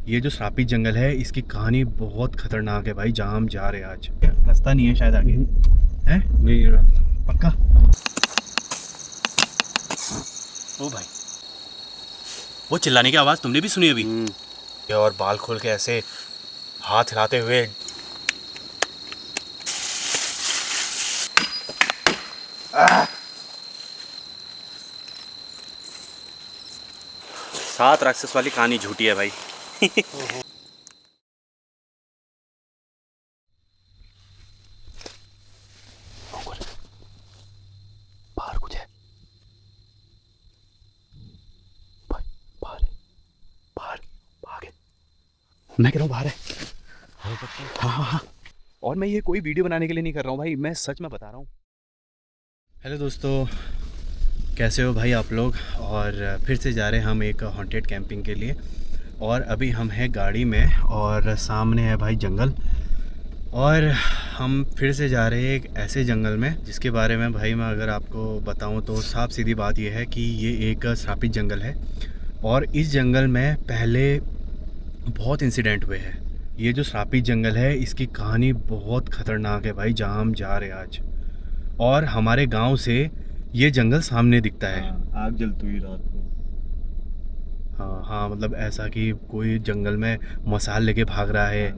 ये जो श्रापित जंगल है इसकी कहानी बहुत खतरनाक है भाई। जहाँ हम जा रहे हैं आज रास्ता नहीं है शायद आगे है। नहीं पक्का। ओ भाई, वो चिल्लाने की आवाज़ तुमने भी सुनी अभी? और बाल खोल के ऐसे हाथ हिलाते हुए सात राक्षस वाली कहानी झूठी है भाई। बाहर कुछ है भाई, बाहर है, बाहर भागे। मैं कह रहा हूँ बाहर है। हाँ हाँ हाँ। और मैं ये कोई वीडियो बनाने के लिए नहीं कर रहा हूँ भाई, मैं सच में बता रहा हूँ। हेलो दोस्तों, कैसे हो भाई आप लोग? और फिर से जा रहे हैं हम एक हॉन्टेड कैंपिंग के लिए। और अभी हम हैं गाड़ी में और सामने है भाई जंगल। और हम फिर से जा रहे हैं एक ऐसे जंगल में जिसके बारे में भाई मैं अगर आपको बताऊं तो साफ सीधी बात यह है कि ये एक श्रापित जंगल है। और इस जंगल में पहले बहुत इंसिडेंट हुए हैं। ये जो श्रापित जंगल है इसकी कहानी बहुत ख़तरनाक है भाई। जहाँ हम जा रहे हैं आज, और हमारे गांव से ये जंगल सामने दिखता है। आग जलती हुई रात को। हाँ हाँ, मतलब ऐसा कि कोई जंगल में मसाल लेके भाग रहा है,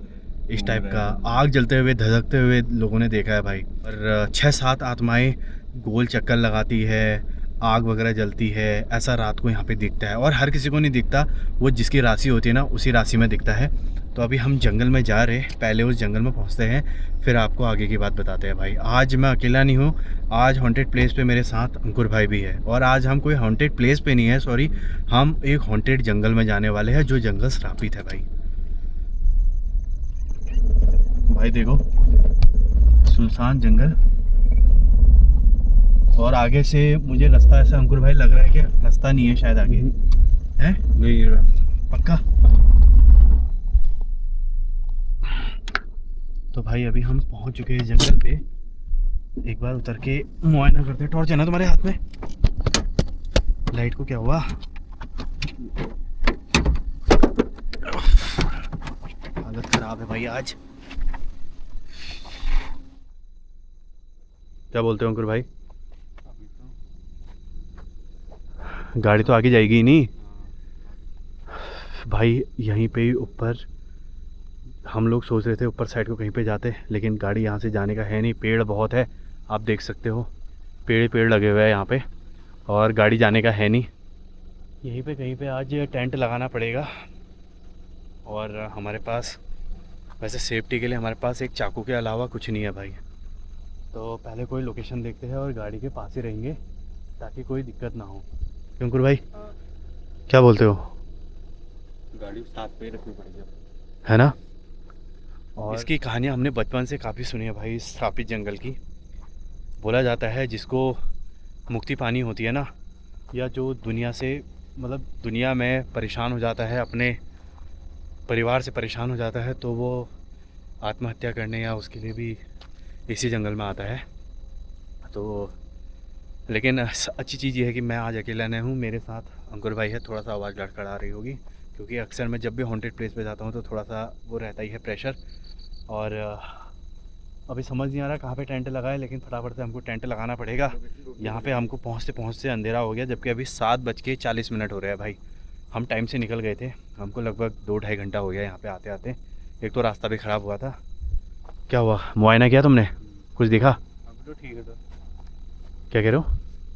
इस टाइप का आग जलते हुए धधकते हुए लोगों ने देखा है भाई। और 6-7 आत्माएं गोल चक्कर लगाती है, आग वगैरह जलती है, ऐसा रात को यहाँ पे दिखता है। और हर किसी को नहीं दिखता, वो जिसकी राशि होती है ना उसी राशि में दिखता है। तो अभी हम जंगल में जा रहे हैं, पहले उस जंगल में पहुँचते हैं फिर आपको आगे की बात बताते हैं भाई। आज मैं अकेला नहीं हूँ, आज हॉन्टेड प्लेस पे मेरे साथ अंकुर भाई भी है। और आज हम कोई हॉन्टेड प्लेस पे नहीं है, सॉरी, हम एक हॉन्टेड जंगल में जाने वाले हैं जो जंगल श्रापित है भाई। भाई देखो, सुनसान जंगल, और आगे से मुझे रास्ता ऐसा अंकुर भाई लग रहा है कि रास्ता नहीं है शायद आगे है। नहीं पक्का। तो भाई अभी हम पहुंच चुके हैं जंगल पे। एक बार उतर के मुआयना करते हैं। टॉर्च है ना तुम्हारे हाथ में? लाइट को क्या हुआ? हालत खराब है भाई आज। क्या बोलते हो अंकुर भाई? गाड़ी तो आगे जाएगी ही नहीं भाई। यहीं पे ही ऊपर हम लोग सोच रहे थे ऊपर साइड को कहीं पे जाते, लेकिन गाड़ी यहाँ से जाने का है नहीं। पेड़ बहुत है, आप देख सकते हो, पेड़ पेड़ लगे हुए हैं यहाँ पे, और गाड़ी जाने का है नहीं। यहीं पे कहीं पे आज टेंट लगाना पड़ेगा। और हमारे पास वैसे सेफ्टी के लिए हमारे पास एक चाकू के अलावा कुछ नहीं है भाई। तो पहले कोई लोकेशन देखते हैं और गाड़ी के पास ही रहेंगे ताकि कोई दिक्कत ना हो। क्यों अंकुर भाई, क्या बोलते हो? गाड़ी साथ पे रखनी पड़ेगी है ना। और इसकी कहानियाँ हमने बचपन से काफ़ी सुनी है भाई इस श्रापित जंगल की। बोला जाता है जिसको मुक्ति पानी होती है ना, या जो दुनिया से मतलब दुनिया में परेशान हो जाता है, अपने परिवार से परेशान हो जाता है, तो वो आत्महत्या करने या उसके लिए भी इसी जंगल में आता है। तो लेकिन अच्छी चीज़ ये है कि मैं आज अकेला नहीं हूँ, मेरे साथ अंकुर भाई है। थोड़ा सा आवाज़ लड़खड़ा रही होगी क्योंकि अक्सर मैं जब भी हॉन्टेड प्लेस पे जाता हूँ तो थोड़ा सा वो रहता ही है प्रेशर। और अभी समझ नहीं आ रहा कहाँ पे टेंट लगाए, लेकिन फटाफट से हमको टेंट लगाना पड़ेगा। यहाँ पे हमको पहुँचते पहुँचते अंधेरा हो गया, जबकि अभी 7:40 हो रहे हैं भाई। हम टाइम से निकल गए थे, हमको लगभग 2-2.5 घंटा हो गया यहाँ पे आते आते। एक तो रास्ता भी ख़राब हुआ था। क्या हुआ, मुआयना किया तुमने? कुछ दिखा? अभी तो ठीक है सर। क्या कह रहे हो?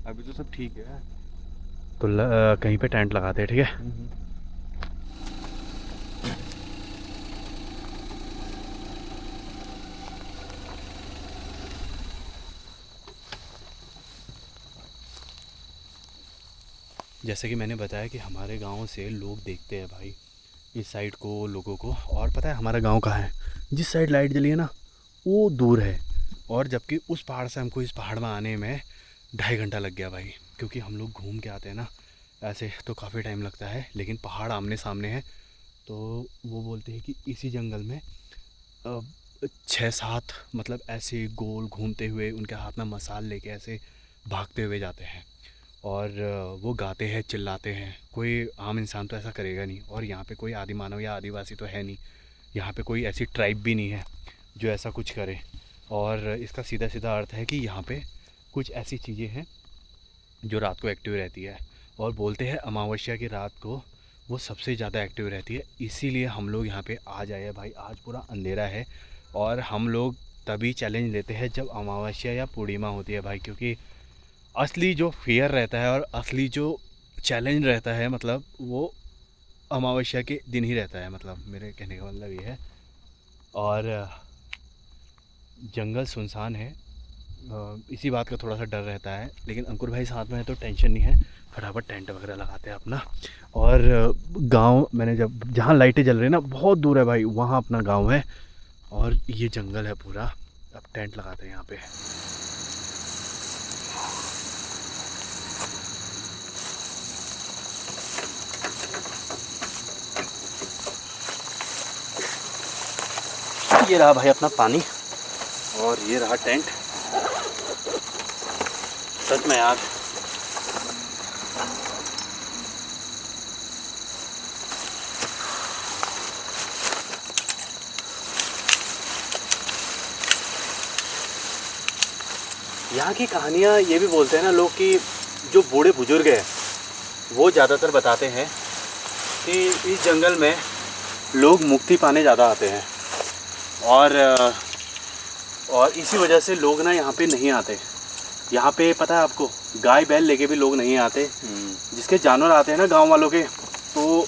अभी तो सब ठीक है। तो कहीं पे टेंट लगाते हैं, ठीक है। जैसे कि मैंने बताया कि हमारे गांव से लोग देखते हैं भाई इस साइड को, लोगों को। और पता है हमारा गांव कहाँ है? जिस साइड लाइट जली है ना वो दूर है। और जबकि उस पहाड़ से हमको इस पहाड़ में आने में 2.5 घंटा लग गया भाई, क्योंकि हम लोग घूम के आते हैं ना, ऐसे तो काफ़ी टाइम लगता है, लेकिन पहाड़ आमने सामने है। तो वो बोलते हैं कि इसी जंगल में 6-7 मतलब ऐसे गोल घूमते हुए उनके हाथ में मसाल लेके ऐसे भागते हुए जाते हैं। और वो गाते हैं, चिल्लाते हैं। कोई आम इंसान तो ऐसा करेगा नहीं, और यहाँ पे कोई आदि मानव या आदिवासी तो है नहीं, यहाँ पे कोई ऐसी ट्राइब भी नहीं है जो ऐसा कुछ करे। और इसका सीधा सीधा अर्थ है कि यहाँ पे कुछ ऐसी चीज़ें हैं जो रात को एक्टिव रहती है, और बोलते हैं अमावस्या की रात को वो सबसे ज़्यादा एक्टिव रहती है। इसीलिए हम लोग यहाँ पे आज आए हैं भाई। आज पूरा अंधेरा है, और हम लोग तभी चैलेंज लेते हैं जब अमावस्या या पूर्णिमा होती है भाई, क्योंकि असली जो फेयर रहता है और असली जो चैलेंज रहता है, मतलब वो अमावस्या के दिन ही रहता है, मतलब मेरे कहने का मतलब ये है। और जंगल सुनसान है, इसी बात का थोड़ा सा डर रहता है, लेकिन अंकुर भाई साथ में है तो टेंशन नहीं है। फटाफट टेंट वगैरह लगाते हैं अपना। और गांव मैंने जब जहाँ लाइटें जल रही है ना, बहुत दूर है भाई, वहाँ अपना गांव है, और ये जंगल है पूरा। अब टेंट लगाते हैं यहाँ पे। ये रहा भाई अपना पानी, और ये रहा टेंट। सच में यार यहाँ की कहानियाँ ये भी बोलते हैं ना लोग कि जो बूढ़े बुजुर्ग हैं वो ज़्यादातर बताते हैं कि इस जंगल में लोग मुक्ति पाने ज़्यादा आते हैं, और इसी वजह से लोग ना यहाँ पे नहीं आते। यहाँ पे पता है आपको, गाय बैल लेके भी लोग नहीं आते। जिसके जानवर आते हैं ना गांव वालों के, तो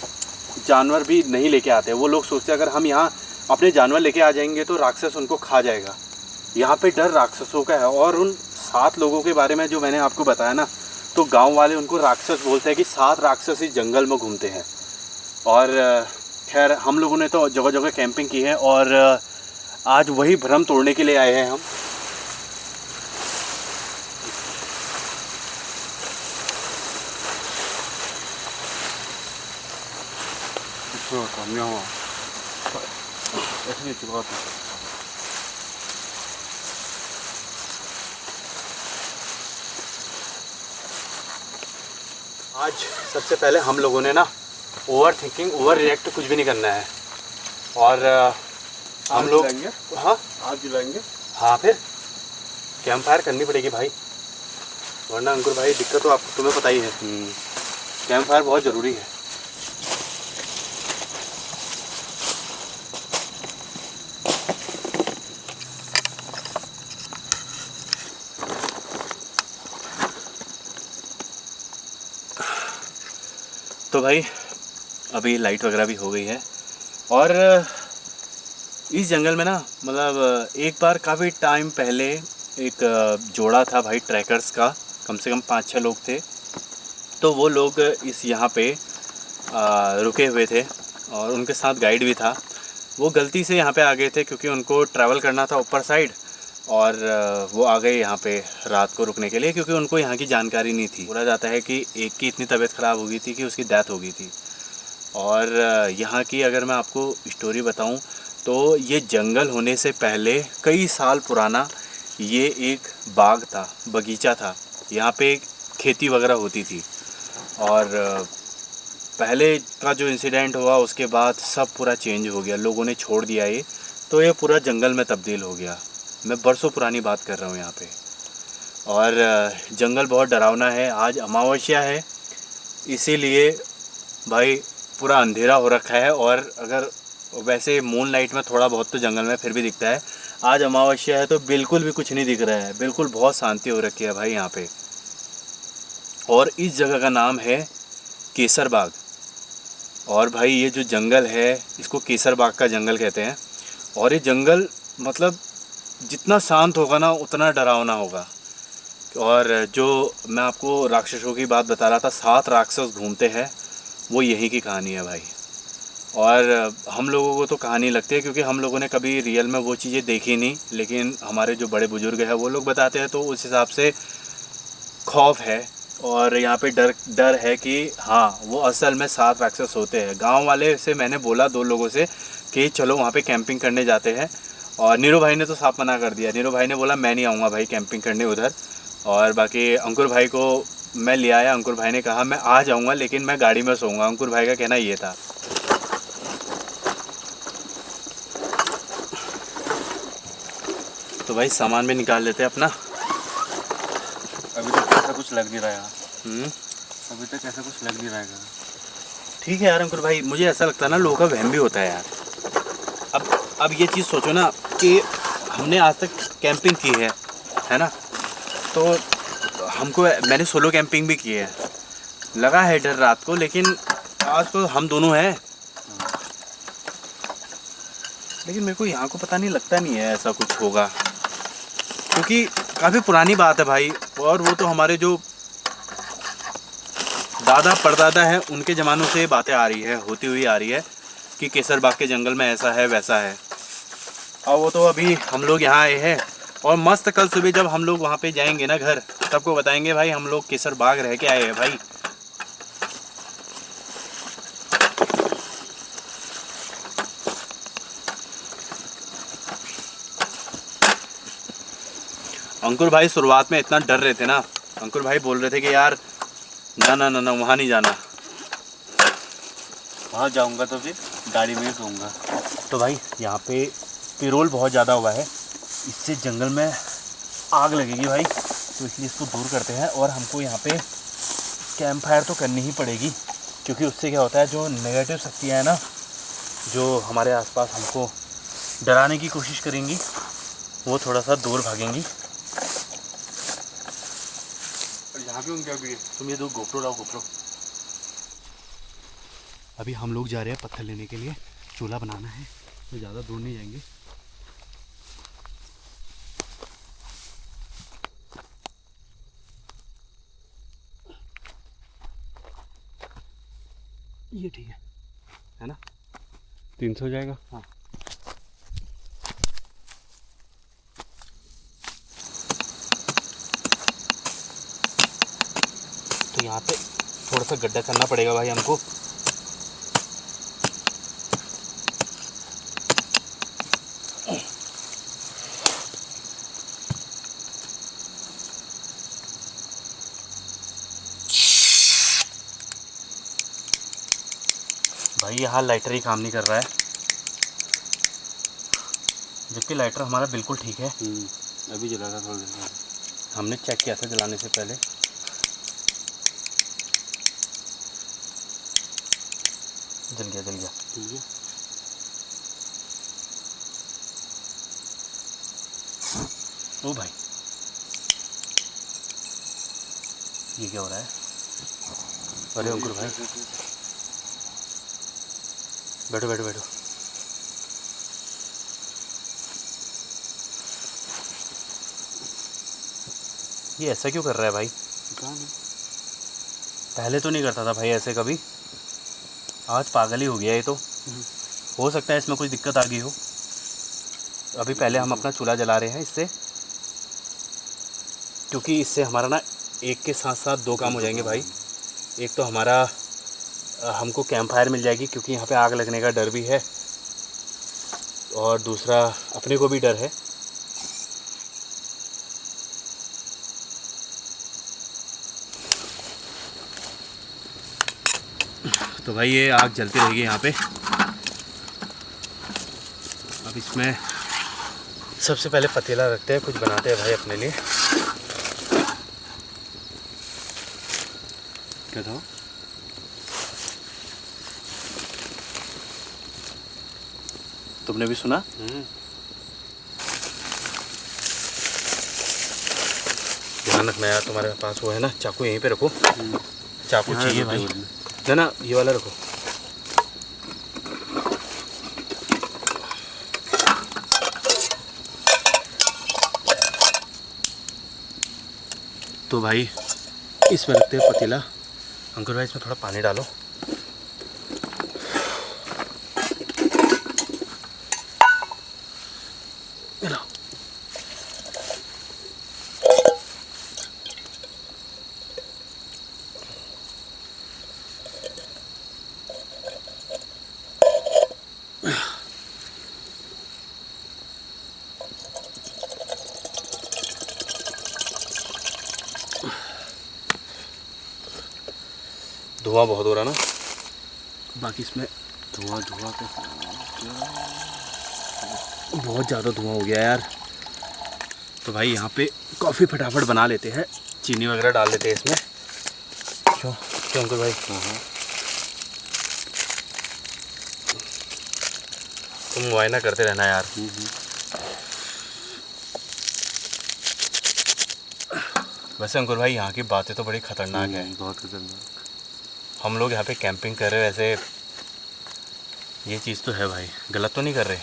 जानवर भी नहीं लेके आते। वो लोग सोचते हैं अगर हम यहाँ अपने जानवर लेके आ जाएंगे तो राक्षस उनको खा जाएगा। यहाँ पे डर राक्षसों का है। और उन 7 लोगों के बारे में जो मैंने आपको बताया ना, तो गांव वाले उनको राक्षस बोलते हैं कि 7 राक्षस इस जंगल में घूमते हैं। और खैर हम लोगों ने तो जगह जगह कैंपिंग की है, और आज वही भ्रम तोड़ने के लिए आए हैं हम। आज सबसे पहले हम लोगों ने ना ओवर थिंकिंग, ओवर रिएक्ट कुछ भी नहीं करना है। और हम लोग हाँ आग जलाएंगे। हाँ, फिर कैंप फायर करनी पड़ेगी भाई, वरना अंकुर भाई दिक्कत तो आपको तुम्हें पता ही है। कैंप फायर बहुत ज़रूरी है। तो भाई अभी लाइट वगैरह भी हो गई है, और इस जंगल में ना मतलब एक बार काफ़ी टाइम पहले एक जोड़ा था भाई ट्रैकर्स का, कम से कम 5-6 लोग थे। तो वो लोग इस यहाँ पे रुके हुए थे, और उनके साथ गाइड भी था। वो गलती से यहाँ पे आ गए थे क्योंकि उनको ट्रैवल करना था ऊपर साइड, और वो आ गए यहाँ पे रात को रुकने के लिए, क्योंकि उनको यहाँ की जानकारी नहीं थी। बोला जाता है कि एक की इतनी तबीयत ख़राब हो गई थी कि उसकी डेथ हो गई थी। और यहाँ की अगर मैं आपको स्टोरी बताऊँ तो ये जंगल होने से पहले कई साल पुराना ये एक बाग था, बगीचा था। यहाँ पे खेती वगैरह होती थी, और पहले का जो इंसिडेंट हुआ उसके बाद सब पूरा चेंज हो गया, लोगों ने छोड़ दिया ये, तो ये पूरा जंगल में तब्दील हो गया। मैं बरसों पुरानी बात कर रहा हूँ यहाँ पे। और जंगल बहुत डरावना है। आज अमावस्या है, इसीलिए भाई पूरा अंधेरा हो रखा है, और अगर वैसे मून लाइट में थोड़ा बहुत तो जंगल में फिर भी दिखता है, आज अमावस्या है तो बिल्कुल भी कुछ नहीं दिख रहा है। बिल्कुल बहुत शांति हो रखी है भाई यहाँ पे। और इस जगह का नाम है केसर बाग। और भाई ये जो जंगल है इसको केसर बाग का जंगल कहते हैं। और ये जंगल मतलब जितना शांत होगा ना उतना डरावना होगा। और जो मैं आपको राक्षसों की बात बता रहा था, 7 राक्षस घूमते हैं, वो यही की कहानी है भाई। और हम लोगों को तो कहानी लगती है क्योंकि हम लोगों ने कभी रियल में वो चीज़ें देखी नहीं, लेकिन हमारे जो बड़े बुजुर्ग हैं वो लोग बताते हैं, तो उस हिसाब से खौफ है। और यहाँ पे डर है कि हाँ वो असल में 7 राक्षस होते हैं। गांव वाले से मैंने बोला 2 लोगों से कि चलो वहाँ पे कैंपिंग करने जाते हैं, और नीरू भाई ने तो साफ मना कर दिया। नीरू भाई ने बोला मैं नहीं आऊँगा भाई कैंपिंग करने उधर। और बाकी अंकुर भाई को मैं ले आया। अंकुर भाई ने कहा मैं आ जाऊंगा लेकिन मैं गाड़ी में सोऊंगा। अंकुर भाई का कहना ये था। तो भाई सामान भी निकाल लेते हैं अपना। अभी तक ऐसा कुछ लग नहीं रहा है। हम्म, अभी तक ऐसा कुछ लग नहीं रहा है। ठीक है यार अंकुर भाई, मुझे ऐसा लगता है ना लोगों का वहम भी होता है यार। अब ये चीज़ सोचो ना कि हमने आज तक कैंपिंग की है ना। तो हमको, मैंने सोलो कैंपिंग भी की है, लगा है डर रात को, लेकिन आज तो हम दोनों हैं। लेकिन मेरे को यहाँ को पता नहीं, लगता नहीं है ऐसा कुछ होगा, क्योंकि काफ़ी पुरानी बात है भाई। और वो तो हमारे जो दादा परदादा हैं उनके ज़मानों से ये बातें आ रही है, होती हुई आ रही है कि केसर बाग के जंगल में ऐसा है वैसा है। और वो तो अभी हम लोग यहाँ आए हैं और मस्त कल सुबह जब हम लोग वहाँ पे जाएंगे ना घर, सबको बताएंगे भाई हम लोग केसर बाग रह के आए हैं भाई। अंकुर भाई शुरुआत में इतना डर रहे थे ना, अंकुर भाई बोल रहे थे कि यार ना ना ना ना वहाँ नहीं जाना। वहाँ जाऊँगा तो फिर गाड़ी में ही सोऊंगा। तो भाई यहाँ पे पिरोल बहुत ज़्यादा हुआ है, इससे जंगल में आग लगेगी भाई, तो इसलिए इसको दूर करते हैं। और हमको यहाँ पे कैंप फायर तो करनी ही पड़ेगी, क्योंकि उससे क्या होता है जो नेगेटिव शक्तियाँ हैं ना, जो हमारे आसपास हमको डराने की कोशिश करेंगी, वो थोड़ा सा दूर भागेंगी। और यहाँ भी होंगे अभी। तुम ये दो गोप्रो लाओ, गोप्रो। अभी हम लोग जा रहे हैं पत्थर लेने के लिए, चूल्हा बनाना है, तो ज़्यादा दूर नहीं जाएंगे। ये ठीक है ना? 300 जाएगा। हाँ। तो यहाँ पे थोड़ा सा गड्ढा करना पड़ेगा भाई हमको। भाई यहाँ लाइटर ही काम नहीं कर रहा है, जबकि लाइटर हमारा बिल्कुल ठीक है। अभी जला था थोड़ा देर पहले। हमने चेक किया था जलाने से पहले। जल गया, जल गया। ठीक है। ओ भाई ये क्या हो रहा है? अरे अंकुर भाई बैठो बैठो बैठो। ये ऐसा क्यों कर रहा है भाई? पहले तो नहीं करता था भाई ऐसे कभी, आज पागल ही हो गया ये तो। हो सकता है इसमें कुछ दिक्कत आ गई हो। अभी पहले हम अपना चूल्हा जला रहे हैं इससे, क्योंकि इससे हमारा ना एक के साथ साथ दो काम हो जाएंगे भाई। एक तो हमारा हमको कैंप फायर मिल जाएगी, क्योंकि यहाँ पे आग लगने का डर भी है, और दूसरा अपने को भी डर है। तो भाई ये आग जलती रहेगी यहाँ पे। अब इसमें सबसे पहले पतीला रखते हैं, कुछ बनाते हैं भाई अपने लिए। क्या था? तुमने भी सुना? ध्यान रखना यार, तुम्हारे पास वो है ना चाकू, यहीं पे रखो। चाकू चाहिए भाई, ना ना ये वाला रखो। तो भाई इसमें रखते हैं पतीला। अंकुर भाई इसमें थोड़ा पानी डालो। मिलाओ। धुआं बहुत हो रहा ना, बाकी इसमें धुआं धुआं कैसा बहुत ज़्यादा धुआं हो गया यार। तो भाई यहाँ पे कॉफ़ी फटाफट बना लेते हैं, चीनी वगैरह डाल लेते हैं इसमें। क्यों क्यों अंकुर भाई? हाँ तुम मुआयना करते रहना यार। वैसे अंकुर भाई यहाँ की बातें तो बड़ी ख़तरनाक है। बहुत खतरनाक। हम लोग यहाँ पे कैंपिंग कर रहे हैं, वैसे ये चीज़ तो है भाई, गलत तो नहीं कर रहे?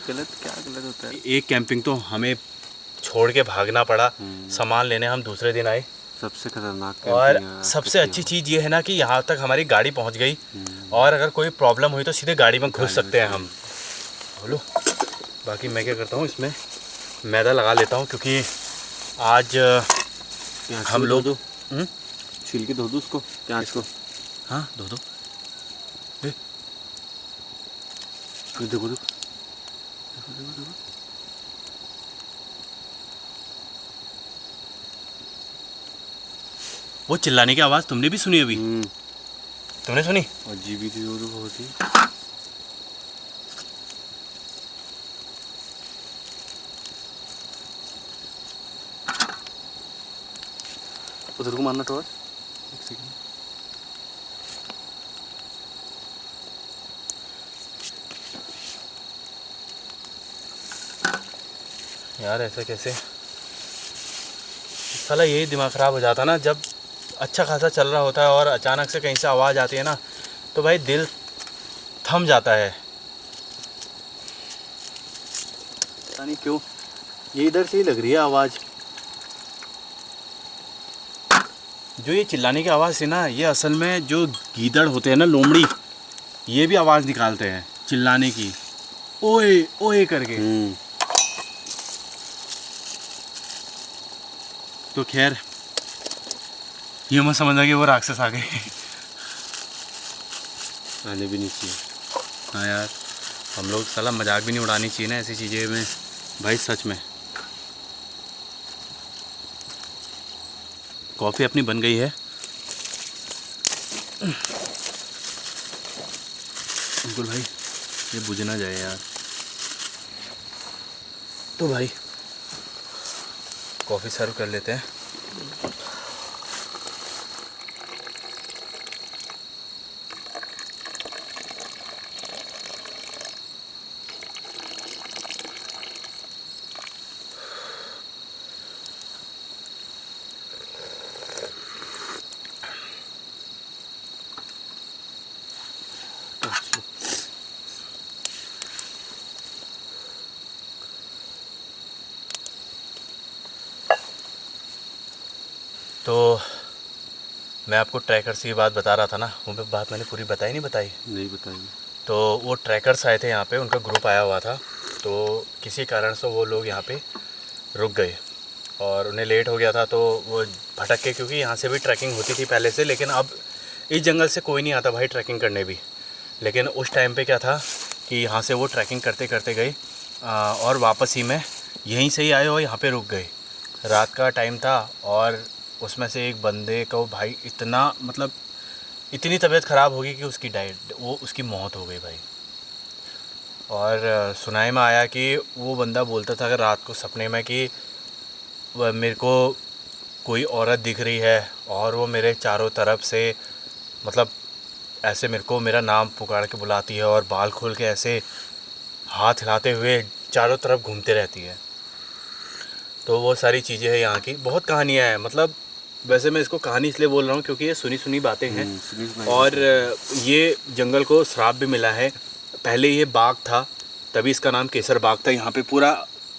गलत क्या गलत होता है? एक कैंपिंग तो हमें छोड़ के भागना पड़ा, सामान लेने हम दूसरे दिन आए। सबसे खतरनाक और सबसे अच्छी चीज़ ये है ना कि यहाँ तक हमारी गाड़ी पहुँच गई, और अगर कोई प्रॉब्लम हुई तो सीधे गाड़ी में घुस सकते हैं हम। बोलो, बाकी मैं क्या करता हूँ, इसमें मैदा लगा लेता हूँ, क्योंकि आज हम लोग छील के धो दूँ उसको, प्याज को। हाँ धो दो। देखो देखो, वो चिल्लाने की आवाज़ तुमने भी सुनी अभी? तुमने सुनी? अजीब ही थी वो तो बहुत ही। उधर को मारना टॉर्च, एक सेकंड। यार ऐसा कैसे? साला यही दिमाग ख़राब हो जाता ना, जब अच्छा खासा चल रहा होता है और अचानक से कहीं से आवाज़ आती है ना, तो भाई दिल थम जाता है। पता नहीं क्यों ये इधर से ही लग रही है आवाज़। जो ये चिल्लाने की आवाज़ है ना, ये असल में जो गीदड़ होते हैं ना, लोमड़ी, ये भी आवाज़ निकालते हैं चिल्लाने की, ओए ओए करके। तो खैर ये मत समझना कि वो राक्षस आ गए। आने भी नहीं चाहिए। हाँ यार, हम लोग साला मजाक भी नहीं उड़ानी चाहिए ना ऐसी चीज़ें में भाई, सच में। कॉफ़ी अपनी बन गई है। बिल्कुल भाई, ये बुझ ना जाए यार। तो भाई कॉफ़ी सर्व कर लेते हैं। तो मैं आपको ट्रैकर्स की बात बता रहा था ना, वो बात मैंने पूरी बताई नहीं बताई? नहीं बताइए। तो वो ट्रैकर्स आए थे यहाँ पे, उनका ग्रुप आया हुआ था, तो किसी कारण से वो लोग यहाँ पे रुक गए और उन्हें लेट हो गया था, तो वो भटक के, क्योंकि यहाँ से भी ट्रैकिंग होती थी पहले से, लेकिन अब इस जंगल से कोई नहीं आता भाई ट्रैकिंग करने भी। लेकिन उस टाइम पे क्या था कि यहाँ से वो ट्रैकिंग करते करते गए और वापस ही में यहीं से ही आए और यहाँ पे रुक गए। रात का टाइम था और उसमें से एक बंदे को भाई इतना, मतलब इतनी तबीयत ख़राब हो गई कि उसकी मौत हो गई भाई। और सुनाई में आया कि वो बंदा बोलता था अगर रात को सपने में कि मेरे को कोई औरत दिख रही है और वो मेरे चारों तरफ से, मतलब ऐसे मेरे को मेरा नाम पुकार के बुलाती है और बाल खोल के ऐसे हाथ हिलाते हुए चारों तरफ घूमते रहती है। तो वो सारी चीज़ें हैं यहाँ की, बहुत कहानियाँ हैं। मतलब वैसे मैं इसको कहानी इसलिए बोल रहा हूँ क्योंकि ये सुनी सुनी बातें हैं और ये जंगल को श्राप भी मिला है। पहले ये बाग था, तभी इसका नाम केसर बाग था। यहाँ पे पूरा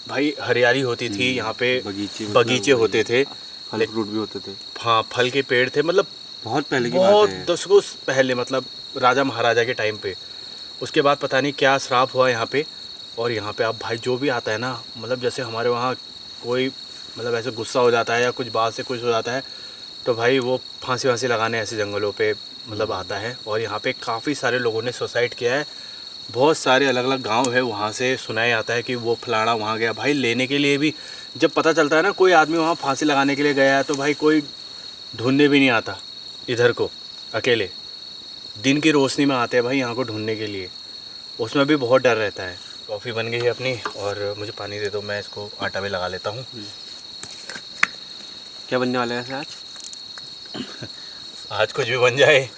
भाई हरियाली होती थी, यहाँ पे बगीचे होते थे, फल फ्रूट भी होते थे। हाँ, फल के पेड़ थे, मतलब बहुत पहले की बहुत बात है। दशकों पहले, मतलब राजा महाराजा के टाइम पे। उसके बाद पता नहीं क्या श्राप हुआ यहाँ पे। और यहाँ पे अब भाई जो भी आता है ना, मतलब जैसे हमारे वहाँ कोई मतलब ऐसे गुस्सा हो जाता है या कुछ बात से कुछ हो जाता है, तो भाई वो फांसी वांसी लगाने ऐसे जंगलों पे मतलब आता है। और यहाँ पे काफ़ी सारे लोगों ने सुसाइड किया है। बहुत सारे अलग अलग गांव है, वहाँ से सुनाया जाता है कि वो फलाना वहाँ गया भाई लेने के लिए भी। जब पता चलता है ना कोई आदमी वहाँ फांसी लगाने के लिए गया है, तो भाई कोई ढूंढने भी नहीं आता इधर को, अकेले दिन की रोशनी में आते हैं भाई यहाँ को ढूंढने के लिए, उसमें भी बहुत डर रहता है। कॉफ़ी बन गई है अपनी, और मुझे पानी दे दो, मैं इसको आटा भी लगा लेता हूँ। क्या बनने वाला है ऐसे आज? आज कुछ भी बन जाए।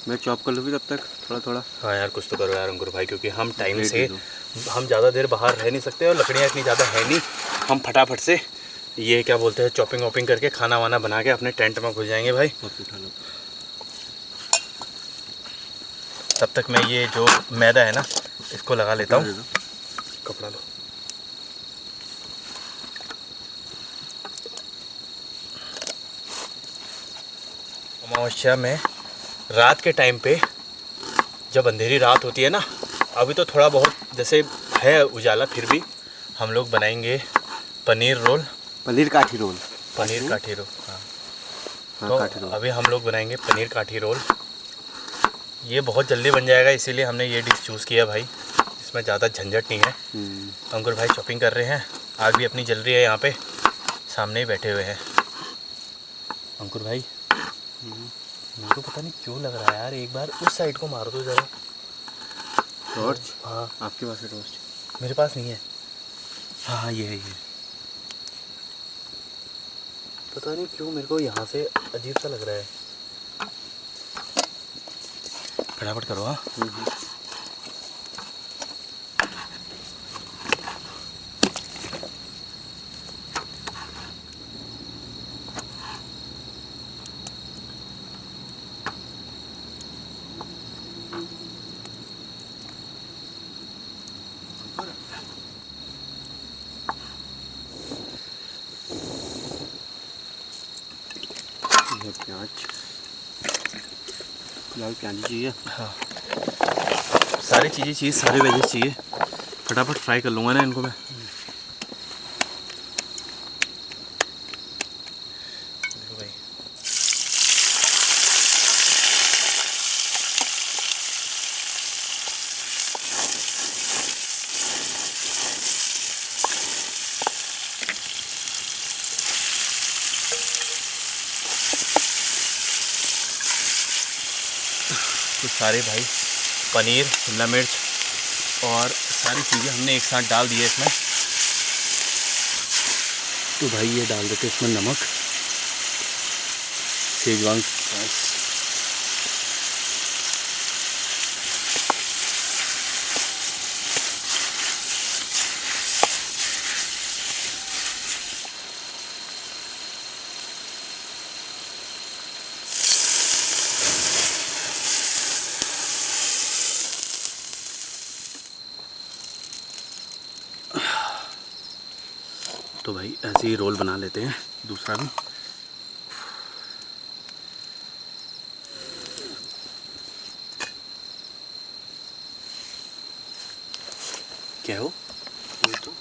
मैं चॉप कर लूँ भी तब तक थोड़ा थोड़ा। हाँ यार कुछ तो करो यार अंकुर भाई, क्योंकि हम टाइम प्लेट से दे दो। हम ज़्यादा देर बाहर रह नहीं सकते और लकड़ियाँ इतनी ज़्यादा है नहीं। हम फटाफट से ये क्या बोलते हैं चॉपिंग वॉपिंग करके खाना वाना बना के अपने टेंट में घुस जाएंगे भाई। उठा लो। तब तक मैं ये जो मैदा है ना इसको लगा लेता हूँ। कपड़ा लो। अमावस्या में रात के टाइम पे जब अंधेरी रात होती है ना, अभी तो थोड़ा बहुत जैसे है उजाला, फिर भी हम लोग बनाएंगे पनीर रोल। पनीर काठी रोल। पनीर काठी रोल, हाँ। हाँ, काठी रोल। तो अभी हम लोग बनाएंगे पनीर काठी रोल। ये बहुत जल्दी बन जाएगा, इसीलिए हमने ये डिश चूज़ किया भाई। इसमें ज़्यादा झंझट नहीं है। अंकुर भाई शॉपिंग कर रहे हैं, आग भी अपनी जल रही है, यहाँ पे सामने ही बैठे हुए हैं अंकुर भाई। मेरे को पता नहीं क्यों लग रहा है यार, एक बार उस साइड को मार दो ज़रा। टॉर्च? हाँ आपके पास है टॉर्च? मेरे पास नहीं है। हाँ हाँ ये है, ये पता नहीं क्यों मेरे को यहाँ से अजीब सा लग रहा है। फटाफट करो। हाँ प्याज, लाल प्याज चाहिए। हाँ सारी चीज़ें चाहिए, सारे वेजेस चाहिए। फटाफट फ्राई कर लूँगा ना इनको मैं। देखो भाई तो सारे भाई पनीर, शिमला मिर्च और सारी चीज़ें हमने एक साथ डाल दी है इसमें। तो भाई ये डाल देते इसमें नमक, शेजवान सॉस, तो भाई ऐसे ही रोल बना लेते हैं दूसरा भी। क्या हो ये तो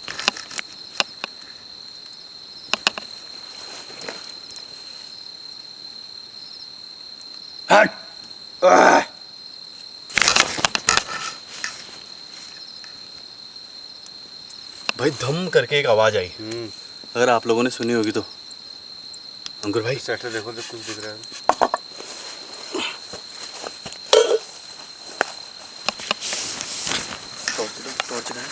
हट। भाई धम करके एक आवाज़ आई, अगर आप लोगों ने सुनी होगी तो। अंकुर भाई सेटर देखो तो कुछ दिख रहा है। टॉर्च का है।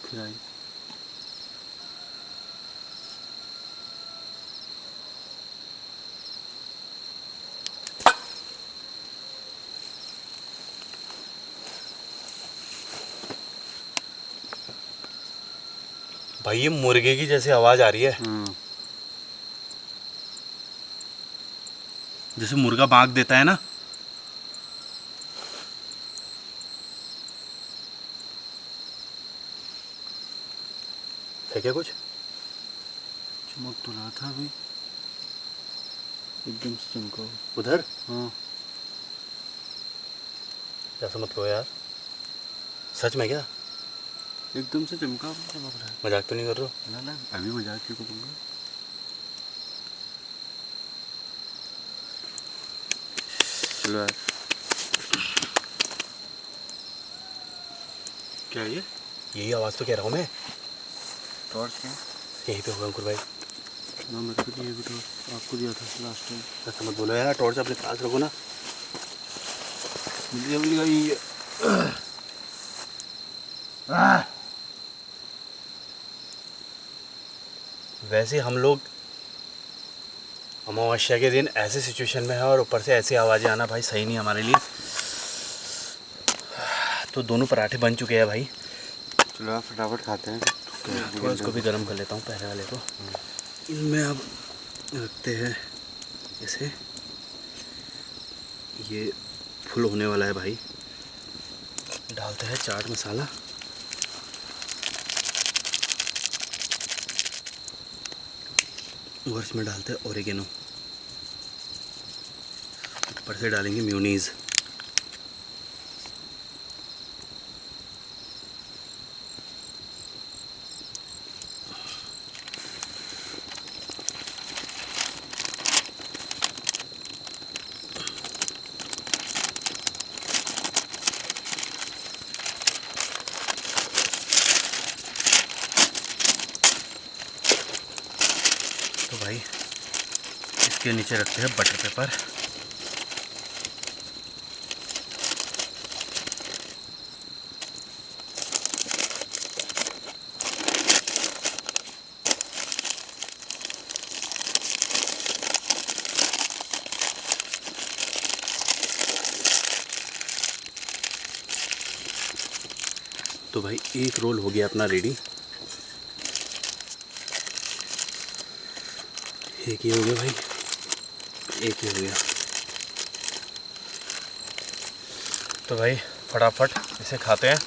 खिलाई। भाई ये मुर्गे की जैसे आवाज़ आ रही है, जैसे मुर्गा बांक देता है ना। है क्या कुछ? चमक तो रहा था अभी, एकदम से चमका। उधर हाँ ऐसा मत कहो यार, सच में क्या? एकदम से चमका चमक रहा है। मजाक तो नहीं कर रहे हो? ना ना, अभी मजाक क्यों करूँगा। चलो यार। क्या है ये? यही आवाज़ तो कह रहा हूँ मैं। टॉर्च क्या? यहीं पे होगा अंकुर भाई। ना मेरे को नहीं, अभी तो आपको दिया था लास्ट टाइम। ऐसा मत बोलो यार, टॉर्च अपने पास रखो ना। मिल गई। वैसे हम लोग अमावस्या के दिन ऐसे सिचुएशन में है और ऊपर से ऐसी आवाज़ें आना भाई सही नहीं हमारे लिए। तो दोनों पराठे बन चुके हैं भाई। चलो आप फटाफट खाते हैं। थोड़ा इसको भी गर्म कर लेता हूँ पहले वाले को। इनमें अब रखते हैं इसे, ये फुल होने वाला है भाई। डालते हैं चाट मसाला, और इसमें डालते हैं ओरिगेनो, ऊपर से डालेंगे मेयोनीज़। तो भाई इसके नीचे रखते हैं बटर पेपर। तो भाई एक रोल हो गया अपना रेडी। एक ये हो गया भाई, एक ये हो गया। तो भाई फटाफट इसे खाते हैं।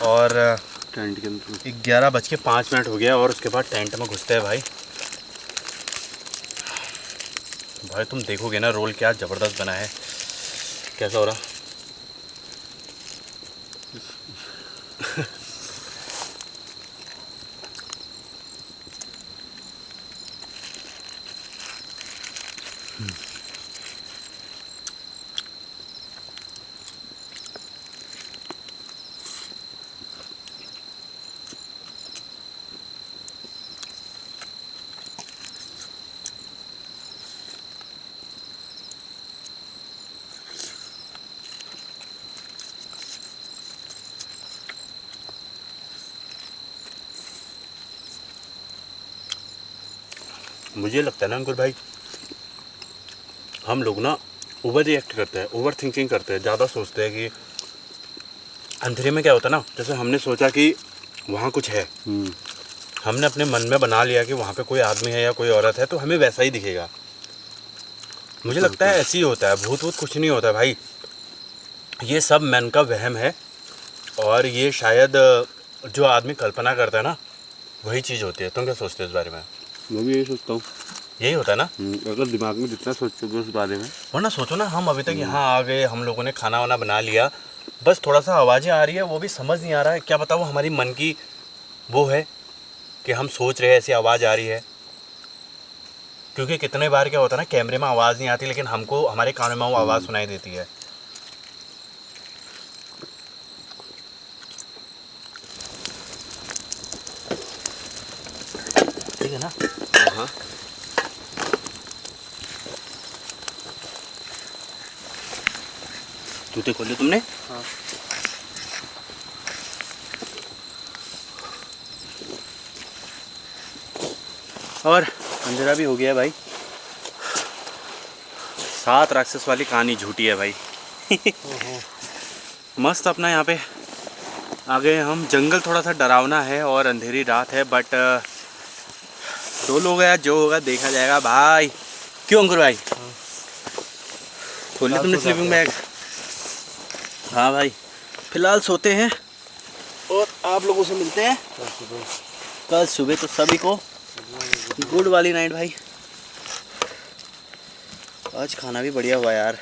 और टेंट के अंदर 11:05 हो गया और उसके बाद टेंट में घुसते हैं भाई। भाई तुम देखोगे ना रोल क्या ज़बरदस्त बना है। कैसा हो रहा? मुझे लगता है ना अंकुर भाई, हम लोग ना ओवर रिएक्ट करते हैं, ओवर थिंकिंग करते हैं, ज़्यादा सोचते हैं कि अंधेरे में क्या होता है ना। जैसे हमने सोचा कि वहाँ कुछ है, हमने अपने मन में बना लिया कि वहाँ पे कोई आदमी है या कोई औरत है, तो हमें वैसा ही दिखेगा। मुझे लगता है ऐसे ही होता है। भूत वूत कुछ नहीं होता है भाई, ये सब मन का वहम है। और ये शायद जो आदमी कल्पना करता है ना, वही चीज़ होती है। तुम क्या सोचते हो इस बारे में? मैं भी यही सोचता हूँ। यही होता है ना। अगर दिमाग में जितना सोचोगे उस बारे में। वरना सोचो ना, हम अभी तक यहाँ आ गए, हम लोगों ने खाना वाना बना लिया, बस थोड़ा सा आवाज़ें आ रही है, वो भी समझ नहीं आ रहा है। क्या पता वो हमारी मन की वो है कि हम सोच रहे हैं ऐसी आवाज़ आ रही है। क्योंकि कितने बार क्या होता है ना, कैमरे में आवाज़ नहीं आती लेकिन हमको हमारे कानों में वो आवाज़ सुनाई देती है। ठीक है ना? हाँ। जूते खोले तुमने? हाँ। और अंधेरा भी हो गया भाई। 7 राक्षस वाली कहानी झूठी है भाई। मस्त अपना यहाँ पे आ गए हम। जंगल थोड़ा सा डरावना है और अंधेरी रात है, बट 2 लोग हैं, जो होगा देखा जाएगा भाई। क्यों अंकुर भाई? खोल लिया तुमने स्लीपिंग बैग? हाँ भाई, फिलहाल सोते हैं और आप लोगों से मिलते हैं कल सुबह। तो सभी को गुड वाली नाइट भाई। आज खाना भी बढ़िया हुआ यार।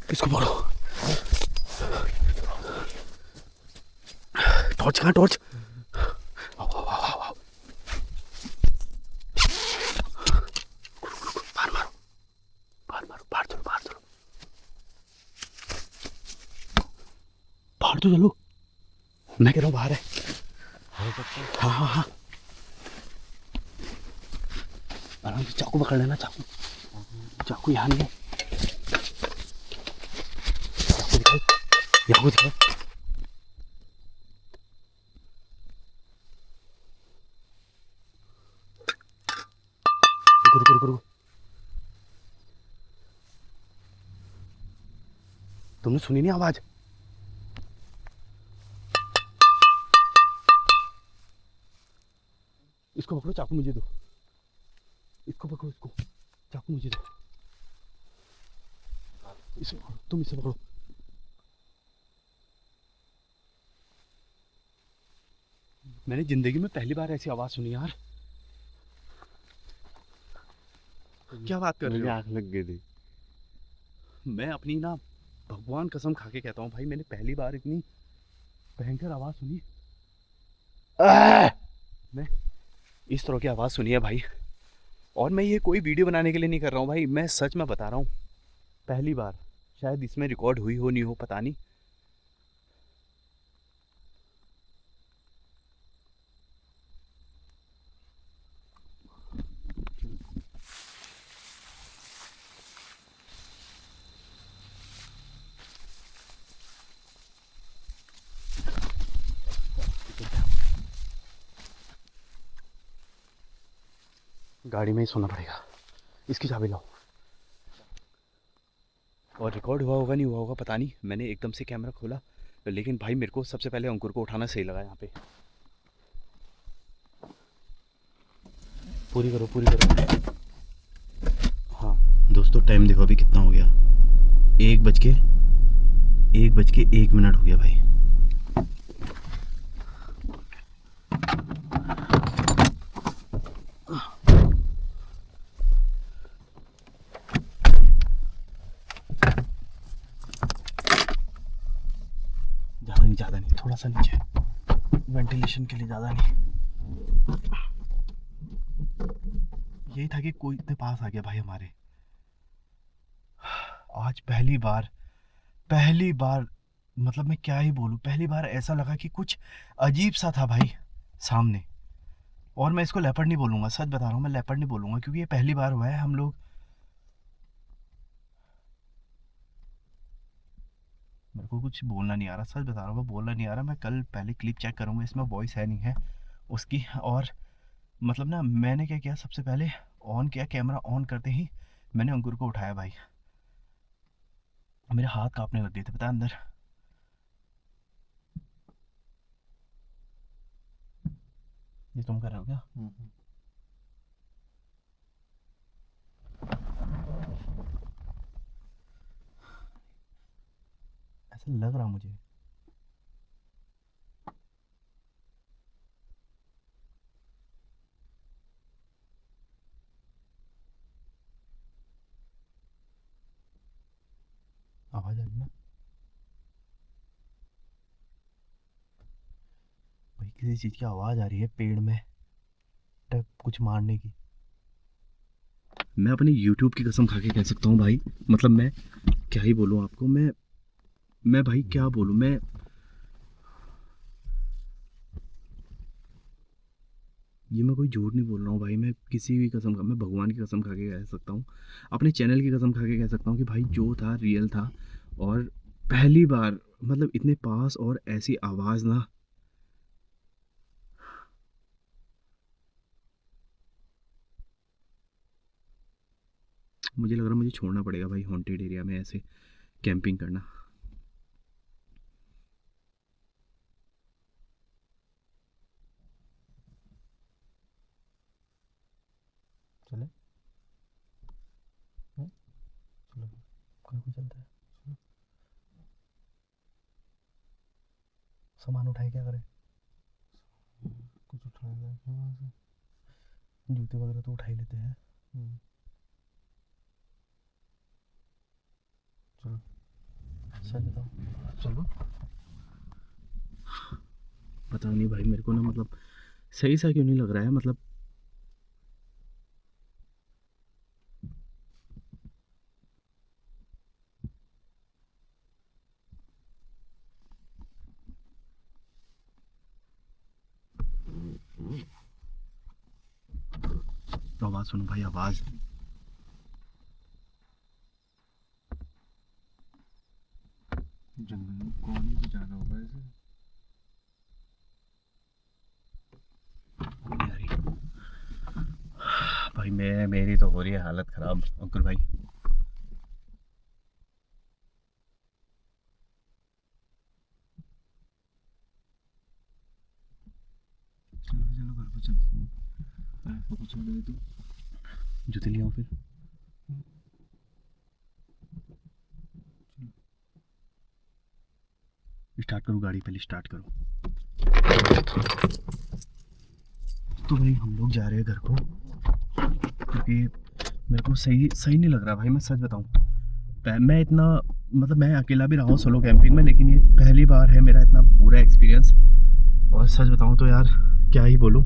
इसको पकड़ो। टॉर्च कहाँ, टॉर्च? बाहर मारो, बाहर मारो, बाहर चलो, बाहर चलो, बाहर तो चलो। मैं कह रहा हूँ बाहर है। हाँ हाँ हाँ, आराम से चाकू पकड़ लेना, चाकू, चाकू यहाँ नहीं है। चाकू दिखाओ, चाकू दिखाओ। रुको रुको रुको रुको। तुमने सुनी नहीं आवाज? इसको पकड़ो, चाकू मुझे दो। इसको पकड़ो, इसको, चाकू मुझे दो। इसे पकड़ो, तुम इसे पकड़ो। मैंने जिंदगी में पहली बार ऐसी आवाज सुनी यार। क्या बात कर रहे मुझे हो? आँख लग गई थी। मैं अपनी ना भगवान कसम खा के कहता हूँ भाई, मैंने पहली बार इतनी भयंकर आवाज सुनी। मैं इस तरह की आवाज सुनी है भाई। और मैं ये कोई वीडियो बनाने के लिए नहीं कर रहा हूँ भाई, मैं सच में बता रहा हूँ, पहली बार। शायद इसमें रिकॉर्ड हुई हो नहीं हो, पता नहीं। गाड़ी में ही सोना पड़ेगा। इसकी चाबी लाओ। और रिकॉर्ड हुआ होगा नहीं हुआ होगा पता नहीं, मैंने एकदम से कैमरा खोला, लेकिन भाई मेरे को सबसे पहले अंकुर को उठाना सही लगा यहाँ पे। पूरी करो, पूरी करो। हाँ दोस्तों, टाइम देखो अभी कितना हो गया। 1:01 हो गया भाई। ज़्यादा नहीं, थोड़ा सा नीचे, वेंटिलेशन के लिए, ज़्यादा नहीं। यही था कि कोई इतने पास आ गया भाई हमारे। आज पहली बार मतलब मैं क्या ही बोलूँ, पहली बार ऐसा लगा कि कुछ अजीब सा था भाई सामने। और मैं इसको लेपर्ड नहीं बोलूँगा, सच बता रहा हूँ, मैं लेपर्ड नहीं बोलूँगा, क्योंकि ये पहली बार हुआ है। हम लोग, मेरे को कुछ बोलना नहीं आ रहा, सच बता रहा हूँ, मैं बोलना नहीं आ रहा। मैं कल पहले क्लिप चेक करूँगा, इसमें वॉइस है नहीं है उसकी। और मतलब ना, मैंने क्या किया, सबसे पहले ऑन किया, कैमरा ऑन करते ही मैंने अंकुर को उठाया भाई। मेरे हाथ कांपने लग गए थे, पता है अंदर। ये तुम कर रहे हो क्या? ऐसा लग रहा मुझे। आवाज आ रही ना भाई, किसी चीज की आवाज आ रही है पेड़ में, टप कुछ मारने की। मैं अपनी यूट्यूब की कसम खा के कह सकता हूँ भाई, मतलब मैं क्या ही बोलूँ आपको। मैं भाई क्या बोलूँ मैं। ये मैं कोई झूठ नहीं बोल रहा हूँ भाई, मैं किसी भी कसम का, मैं भगवान की कसम खा के कह सकता हूँ, अपने चैनल की कसम खा के कह सकता हूँ कि भाई जो था रियल था। और पहली बार मतलब इतने पास और ऐसी आवाज़ ना, मुझे लग रहा है मुझे छोड़ना पड़ेगा भाई हॉन्टेड एरिया में ऐसे कैंपिंग करना। चले, चलो, कोई चलता है। सामान उठाए क्या करें? कुछ उठाएगा क्या वहाँ से? जूते वगैरह तो उठा ही लेते हैं। चलो सच बताओ, चलो। पता नहीं भाई मेरे को ना, मतलब सही सा क्यों नहीं लग रहा है, मतलब तो आवाज़ सुनो भाई, आवाज़। जंगल में कौन ही तो जाना होगा ऐसे। भाई मेरी तो हो रही है हालत ख़राब अंकुर भाई। चलो चलो घर को चलते हैं। ऐसा कुछ हो जाए तो जूते ले आओ फिर। स्टार्ट करो गाड़ी, पहले स्टार्ट करो। तो भाई हम लोग जा रहे हैं घर को, क्योंकि मेरे को सही सही नहीं लग रहा भाई, मैं सच बताऊं। मैं इतना, मतलब मैं अकेला भी रहा हूँ सोलो कैंपिंग में, लेकिन ये पहली बार है मेरा इतना बुरा एक्सपीरियंस। और सच बताऊं तो यार क्या ही बोलूं,